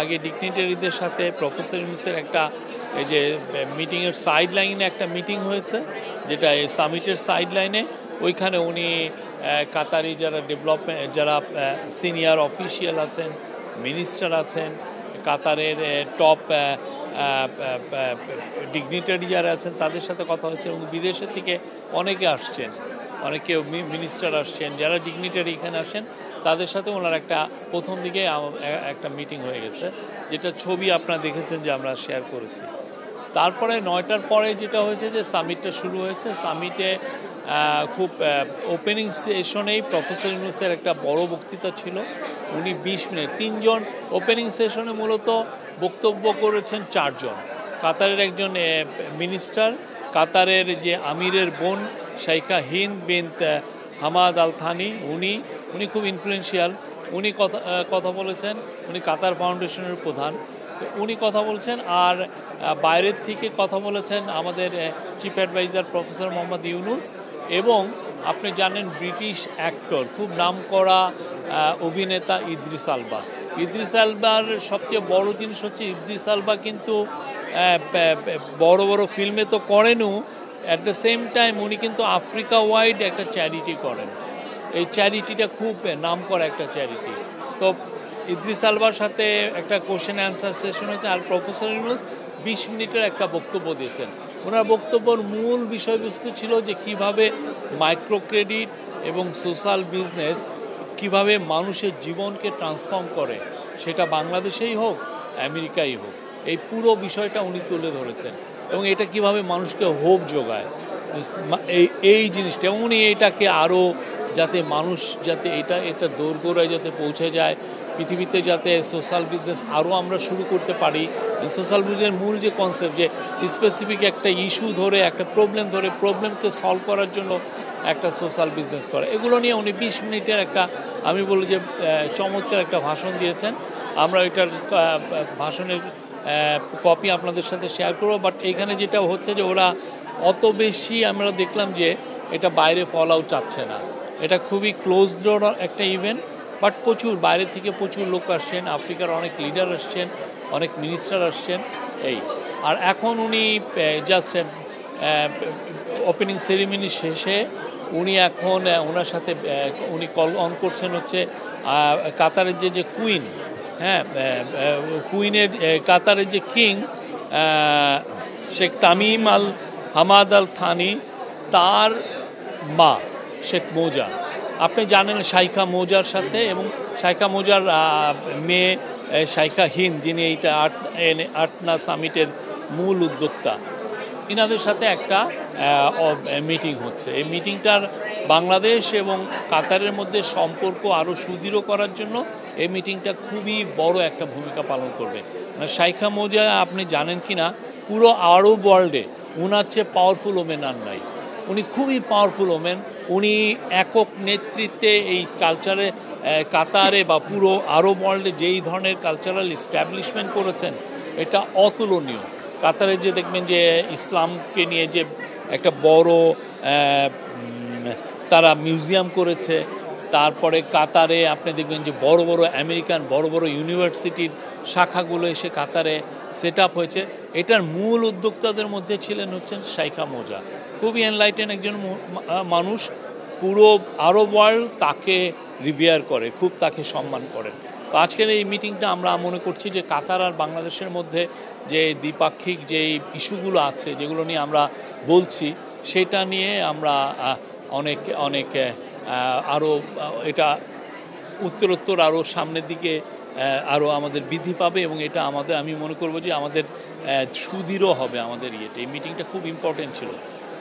আগে ডিগনিটারিদের সাথে প্রফেসর ইউনূসের একটা এই যে মিটিংয়ের সাইড লাইনে একটা মিটিং হয়েছে, যেটা এই সামিটের সাইড লাইনে। ওইখানে উনি কাতারি যারা ডেভেলপমেন্ট, যারা সিনিয়র অফিসিয়াল আছেন, মিনিস্টার আছেন, কাতারের টপ ডিগনিটারি যারা আছেন তাদের সাথে কথা হয়েছে, এবং বিদেশের থেকে অনেকে আসছেন, অনেকে মিনিস্টার আসছেন, যারা ডিগনিটারি এখানে আসেন তাদের সাথে ওনার একটা প্রথম দিকে একটা মিটিং হয়ে গেছে, যেটা ছবি আপনারা দেখেছেন যে আমরা শেয়ার করেছি। তারপরে 9টার পরে যেটা হয়েছে যে সামিটটা শুরু হয়েছে। সামিটে খুব ওপেনিং সেশনেই প্রফেসর ইউনূসের একটা বড় বক্তৃতা ছিল। উনি 20 মিনিট, 3 জন ওপেনিং সেশনে মূলত বক্তব্য করেছেন 4 জন। কাতারের একজন মিনিস্টার, কাতারের যে আমিরের বোন শাইখা হিন্দ বিনত হামাদ আল থানি, উনি খুব ইনফ্লুয়েন্সিয়াল, উনি কথা বলেছেন। উনি কাতার ফাউন্ডেশনের প্রধান, তো উনি কথা বলছেন। আর বাইরের থেকে কথা বলেছেন আমাদের chief adviser professor Muhammad Yunus, এবং আপনি জানেন ব্রিটিশ অ্যাক্টর, খুব নামকরা অভিনেতা ইদ্রিস আলবা। ইদ্রিস আলবার সবচেয়ে বড় জিনিস হচ্ছে ইদ্রিস আলবা কিন্তু বড় বড় ফিল্মে তো করেনও, অ্যাট দ্য সেম টাইম উনি কিন্তু আফ্রিকা ওয়াইড একটা চ্যারিটি করেন। এই চ্যারিটিটা খুব নামকরা একটা চ্যারিটি। তো ইদ্রিস আলবার সাথে একটা কোশ্চেন অ্যান্সার সেশন হয়েছে, আর প্রফেসর ইউনূস 20 মিনিটের একটা বক্তব্য দিয়েছেন। ওনার বক্তব্যর মূল বিষয়বস্তু ছিল যে কিভাবে মাইক্রো ক্রেডিট এবং সোশ্যাল বিজনেস কিভাবে মানুষের জীবনকে ট্রান্সফর্ম করে, সেটা বাংলাদেশেই হোক আমেরিকাই হোক, এই পুরো বিষয়টা উনি তুলে ধরেছেন, এবং এটা কিভাবে মানুষকে হোপ যোগায় এই জিনিসটা। উনি এটাকে আরও যাতে মানুষ যাতে এটা দোরগোড়ায় যাতে পৌঁছে যায় পৃথিবীতে, যাতে সোশ্যাল বিজনেস আরও আমরা শুরু করতে পারি। সোশ্যাল বিজনেসের মূল যে কনসেপ্ট, যে স্পেসিফিক একটা ইস্যু ধরে, একটা প্রবলেম ধরে, প্রবলেমকে সলভ করার জন্য একটা সোশ্যাল বিজনেস করে, এগুলো নিয়ে উনি 20 মিনিটের একটা, আমি বলি যে চমৎকার একটা ভাষণ দিয়েছেন। আমরা এটার ভাষণের কপি আপনাদের সাথে শেয়ার করবো। বাট এইখানে যেটা হচ্ছে যে ওরা অত বেশি আমরা দেখলাম যে এটা বাইরে ফল আউট চাচ্ছে না, এটা খুবই ক্লোজ ডোর একটা ইভেন্ট। বাট প্রচুর বাইরে থেকে প্রচুর লোক আসছেন, আফ্রিকার অনেক লিডার আসছেন, অনেক মিনিস্টার আসছেন এই। আর এখন উনি জাস্ট ওপেনিং সেরিমনি শেষে উনি এখন ওনার সাথে উনি কল অন করছেন হচ্ছে কাতারের যে কুইন, হ্যাঁ কুইনের, কাতারের যে কিং শেখ তামিম আল হামাদ আল থানি, তার মা শেখ মৌজা, আপনি জানেন শাইখা মৌজার সাথে, এবং শাইখা মৌজার মেয়ে শাইখা হিন্দ, যিনি এইটা আর্টনা সামিটের মূল উদ্যোক্তা, ইনাদের সাথে একটা মিটিং হচ্ছে। এই মিটিংটার বাংলাদেশ এবং কাতারের মধ্যে সম্পর্ক আরও সুদৃঢ় করার জন্য এই মিটিংটা খুবই বড় একটা ভূমিকা পালন করবে। শাইখা মৌজা আপনি জানেন কি না, পুরো আরব ওয়ার্ল্ডে উনার চেয়ে পাওয়ারফুল ওমেন আর নাই। উনি খুবই পাওয়ারফুল ওমেন। উনি একক নেতৃত্বে এই কালচারে কাতারে বা পুরো আরব ওয়ার্ল্ডে যেই ধরনের কালচারাল এস্টাবলিশমেন্ট করেছেন, এটা অতুলনীয়। কাতারে যে দেখবেন যে ইসলামকে নিয়ে যে একটা বড় তারা মিউজিয়াম করেছে, তারপরে কাতারে আপনি দেখবেন যে বড় বড় আমেরিকান বড় বড় ইউনিভার্সিটির শাখাগুলো এসে কাতারে সেট আপ হয়েছে। এটার মূল উদ্যোক্তাদের মধ্যে হচ্ছেন শাইখা মৌজা। খুবই এনলাইটেন একজন মানুষ, পুরো আরব ওয়ার্ল্ড তাকে রিভিয়ার করে, খুব তাকে সম্মান করেন। তো আজকের এই মিটিংটা আমরা মনে করছি যে কাতার আর বাংলাদেশের মধ্যে যে দ্বিপাক্ষিক যে ইস্যুগুলো আছে, যেগুলো নিয়ে আমরা বলছি, সেটা নিয়ে আমরা অনেক আরও এটা উত্তরোত্তর আরও সামনের দিকে আরও আমাদের বৃদ্ধি পাবে, এবং এটা আমাদের, আমি মনে করব যে আমাদের সুদৃঢ় হবে আমাদের ইয়েটা। এই মিটিংটা খুব ইম্পর্টেন্ট ছিল।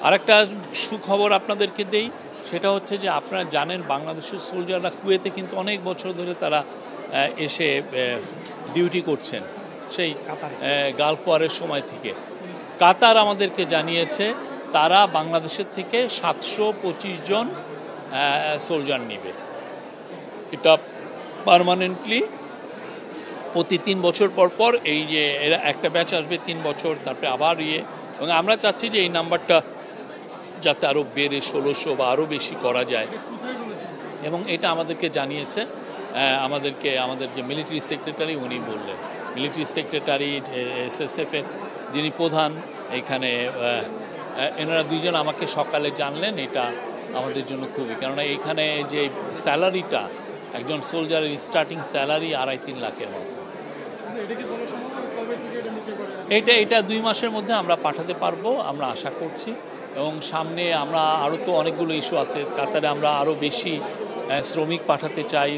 আরেকটা সুখবর আপনাদেরকে দেই, সেটা হচ্ছে যে আপনারা জানেন বাংলাদেশের সোলজাররা কুয়েতে কিন্তু অনেক বছর ধরে তারা এসে ডিউটি করছেন, সেই গালফ ওয়ারের সময় থেকে। কাতার আমাদেরকে জানিয়েছে তারা বাংলাদেশের থেকে 725 জন সোলজার নেবে। এটা পার্মানেন্টলি প্রতি 3 বছর পর পর এই যে এরা একটা ব্যাচ আসবে 3 বছর, তারপরে আবার এবং আমরা চাচ্ছি যে এই নাম্বারটা যাতে আরও বেড়ে 1600 বা আরও বেশি করা যায়, এবং এটা আমাদেরকে জানিয়েছে আমাদের যে মিলিটারি সেক্রেটারি উনি বললেন। মিলিটারি সেক্রেটারি SSF-এর যিনি প্রধান এখানে, এনারা দুইজন আমাকে সকালে জানলেন। এটা আমাদের জন্য খুবই, কেননা এখানে যে স্যালারিটা একজন সোলজারের স্টার্টিং স্যালারি 2.5-3 লাখের মতো। এটা 2 মাসের মধ্যে আমরা পাঠাতে পারবো, আমরা আশা করছি। এবং সামনে আমরা আরও তো অনেকগুলো ইস্যু আছে। কাতারে আমরা আরও বেশি শ্রমিক পাঠাতে চাই।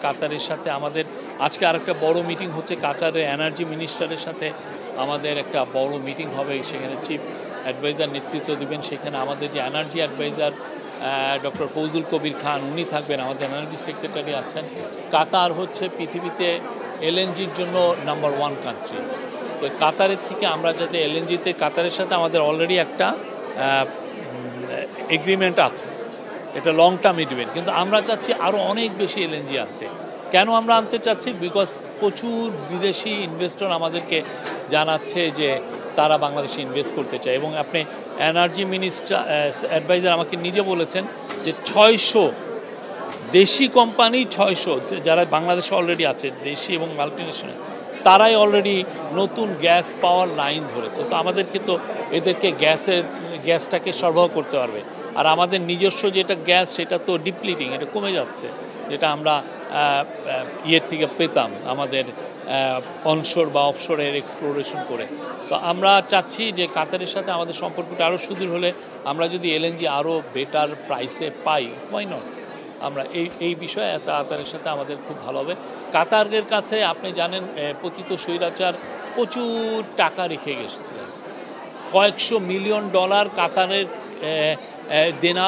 কাতারের সাথে আমাদের আজকে আরেকটা বড় মিটিং হচ্ছে, কাতারের এনার্জি মিনিস্টারের সাথে আমাদের একটা বড় মিটিং হবে। সেখানে চিফ অ্যাডভাইজার নেতৃত্ব দেবেন। সেখানে আমাদের যে energy adviser doctor Fouzul Kabir Khan, উনি থাকবেন। আমাদের এনার্জি সেক্রেটারি আছেন। কাতার হচ্ছে পৃথিবীতে LNGর জন্য নাম্বার 1 কান্ট্রি। তো কাতারের থেকে আমরা যাতে LNGতে, কাতারের সাথে আমাদের অলরেডি একটা এগ্রিমেন্ট আছে, এটা লং টার্ম এগ্রিমেন্ট, কিন্তু আমরা চাচ্ছি আরও অনেক বেশি LNG আনতে। কেন আমরা আনতে চাচ্ছি? বিকজ প্রচুর বিদেশি ইনভেস্টর আমাদেরকে জানাচ্ছে যে তারা বাংলাদেশে ইনভেস্ট করতে চায়। এবং আপনি এনার্জি মিনিস্টার অ্যাডভাইজার আমাকে নিজে বলেছেন যে 600 দেশি কোম্পানি, 600 যারা বাংলাদেশে অলরেডি আছে, দেশি এবং মাল্টিনেশনাল, তারাই অলরেডি নতুন গ্যাস পাওয়ার লাইন ধরেছে। তো আমাদেরকে তো এদেরকে গ্যাসটাকে সরবরাহ করতে পারবে। আর আমাদের নিজস্ব যেটা গ্যাস, সেটা তো ডিপ্লিটিং, এটা কমে যাচ্ছে, যেটা আমরা ইয়ের থেকে পেতাম আমাদের অনশোর বা অফশোরের এক্সপ্লোরেশন করে। তো আমরা চাচ্ছি যে কাতারের সাথে আমাদের সম্পর্কটা আরও সুদৃঢ় হলে আমরা যদি LNG আরও বেটার প্রাইসে পাই, হোয়াই নট। আমরা এই বিষয়ে কাতারের সাথে আমাদের খুব ভালো হবে। কাতারের কাছে আপনি জানেন পতিত স্বৈরাচার প্রচুর টাকা রেখে গেছিলেন, কয়েকশো মিলিয়ন ডলার কাতারের দেনা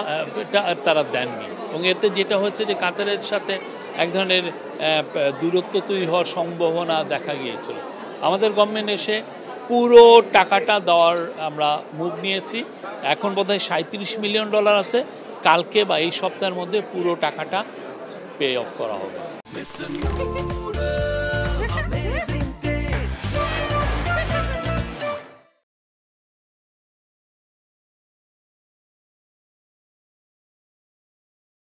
তারা দেননি। এবং এতে যেটা হচ্ছে যে কাতারের সাথে এক ধরনের দূরত্ব তৈরি হওয়ার সম্ভাবনা দেখা গিয়েছিল। আমাদের গভর্নমেন্ট এসে পুরো টাকাটা দেওয়ার আমরা মুভ নিয়েছি। এখন বোধহয় 37 মিলিয়ন ডলার আছে। কালকে বা এই সপ্তাহের মধ্যে পুরো টাকাটা পে অফ করা হবে।